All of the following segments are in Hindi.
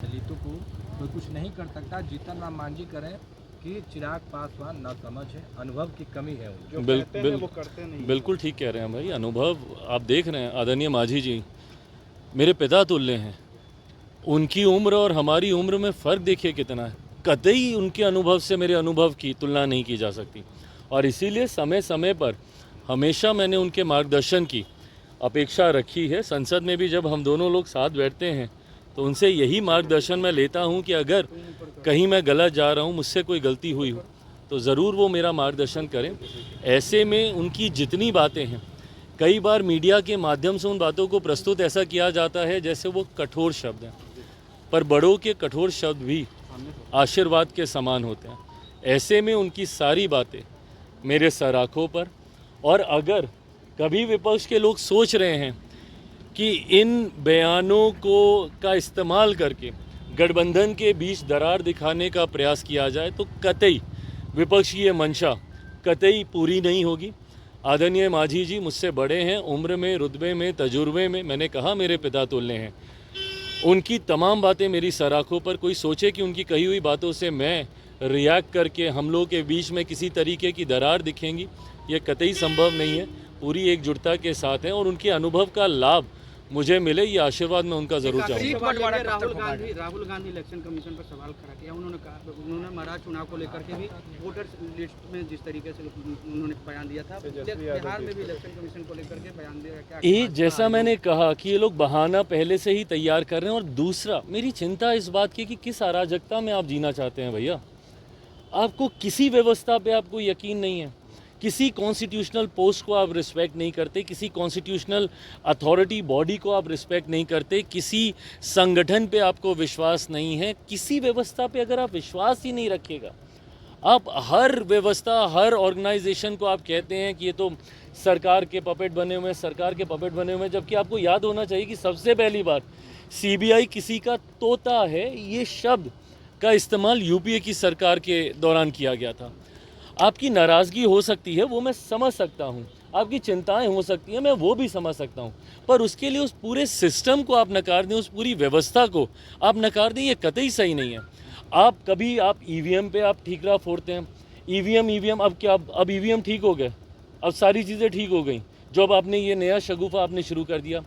दलितों को कोई कुछ नहीं कर सकता। जीतन राम मांझी करें कि चिराग पासवान ना समझ है, अनुभव की कमी है उनकी। जो कहते हैं वो करते नहीं। बिल्कुल ठीक कह रहे हैं भाई। अनुभव आप देख रहे हैं, आदरणीय मांझी जी मेरे पिता तुल्य हैं। उनकी उम्र और हमारी उम्र में फ़र्क देखिए कितना है। कतई उनके अनुभव से मेरे अनुभव की तुलना नहीं की जा सकती, और इसीलिए समय समय पर हमेशा मैंने उनके मार्गदर्शन की अपेक्षा रखी है। संसद में भी जब हम दोनों लोग साथ बैठते हैं तो उनसे यही मार्गदर्शन मैं लेता हूं कि अगर कहीं मैं गलत जा रहा हूं, मुझसे कोई गलती हुई हो, तो ज़रूर वो मेरा मार्गदर्शन करें। ऐसे में उनकी जितनी बातें हैं, कई बार मीडिया के माध्यम से उन बातों को प्रस्तुत ऐसा किया जाता है जैसे वो कठोर शब्द हैं, पर बड़ों के कठोर शब्द भी आशीर्वाद के समान होते हैं। ऐसे में उनकी सारी बातें मेरे सराखों पर, और अगर कभी विपक्ष के लोग सोच रहे हैं कि इन बयानों को का इस्तेमाल करके गठबंधन के बीच दरार दिखाने का प्रयास किया जाए, तो कतई विपक्ष की ये मंशा कतई पूरी नहीं होगी। आदरणीय मांझी जी मुझसे बड़े हैं, उम्र में, रुतबे में, तजुर्बे में। मैंने कहा मेरे पिता तुल्य हैं। उनकी तमाम बातें मेरी सराखों पर। कोई सोचे कि उनकी कही हुई बातों से मैं रिएक्ट करके हम लोगों के बीच में किसी तरीके की दरार दिखेंगी, ये कतई संभव नहीं है। पूरी एकजुटता के साथ हैं, और उनके अनुभव का लाभ मुझे मिले, ये आशीर्वाद मैं उनका जरूर चाहूँगा। राहुल गांधी इलेक्शन कमीशन पर सवाल खड़ा किया। उन्होंने महाराज चुनाव को लेकर के भी वोटर लिस्ट में जिस तरीके से उन्होंने बयान दिया था, बिहार में भी इलेक्शन कमीशन को लेकर के बयान दिया। क्या जैसा मैंने कहा कि ये लोग बहाना पहले से ही तैयार कर रहे हैं। और दूसरा, मेरी चिंता इस बात की कि किस अराजकता में आप जीना चाहते हैं भैया। आपको किसी व्यवस्था पे आपको यकीन नहीं है, किसी कॉन्स्टिट्यूशनल पोस्ट को आप रिस्पेक्ट नहीं करते, किसी कॉन्स्टिट्यूशनल अथॉरिटी बॉडी को आप रिस्पेक्ट नहीं करते, किसी संगठन पे आपको विश्वास नहीं है, किसी व्यवस्था पे अगर आप विश्वास ही नहीं रखिएगा, आप हर व्यवस्था, हर ऑर्गेनाइजेशन को आप कहते हैं कि ये तो सरकार के पपेट बने हुए हैं, सरकार के पपेट बने हुए हैं, जबकि आपको याद होना चाहिए कि सबसे पहली बार सीबीआई किसी का तोता है, ये शब्द का इस्तेमाल यूपीए की सरकार के दौरान किया गया था। आपकी नाराज़गी हो सकती है, वो मैं समझ सकता हूँ, आपकी चिंताएं हो सकती हैं, मैं वो भी समझ सकता हूँ, पर उसके लिए उस पूरे सिस्टम को आप नकार दें, उस पूरी व्यवस्था को आप नकार दें, ये कतई सही नहीं है। आप ईवीएम पे आप ठीकरा फोड़ते हैं। ईवीएम अब क्या, अब ईवीएम ठीक हो गए, अब सारी चीज़ें ठीक हो गई, जो अब आपने ये नया शगुफा आपने शुरू कर दिया।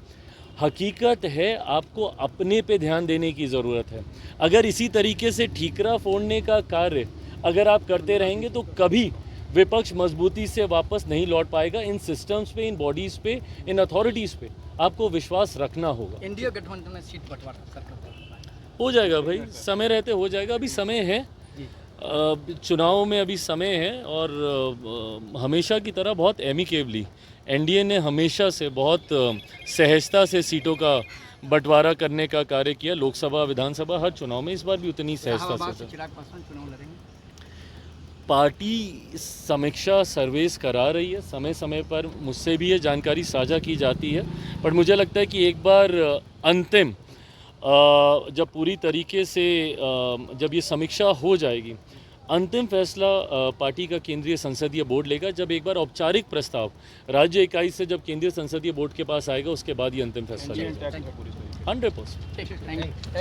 हकीकत है आपको अपने पे ध्यान देने की ज़रूरत है। अगर इसी तरीके से ठीकरा फोड़ने का कार्य अगर आप करते रहेंगे तो कभी विपक्ष मजबूती से वापस नहीं लौट पाएगा। इन सिस्टम्स पे, इन बॉडीज़ पे, इन अथॉरिटीज़ पे आपको विश्वास रखना होगा। इंडिया गठबंधन में सीट बंटवारा हो जाएगा भाई, समय रहते हो जाएगा। अभी समय है, चुनाव में अभी समय है, और हमेशा की तरह बहुत एमिकेबली एनडीए ने हमेशा से बहुत सहजता से सीटों का बंटवारा करने का कार्य किया। लोकसभा, विधानसभा, हर चुनाव में इस बार भी उतनी सहजता से। चिराग पासवान चुनाव लड़ेंगे। पार्टी समीक्षा सर्वेस करा रही है, समय समय पर मुझसे भी ये जानकारी साझा की जाती है, पर मुझे लगता है कि एक बार अंतिम जब पूरी तरीके से जब ये समीक्षा हो जाएगी, अंतिम फैसला पार्टी का केंद्रीय संसदीय बोर्ड लेगा। जब एक बार औपचारिक प्रस्ताव राज्य इकाई से जब केंद्रीय संसदीय बोर्ड के पास आएगा, उसके बाद ये अंतिम फैसला लेगा। 100%।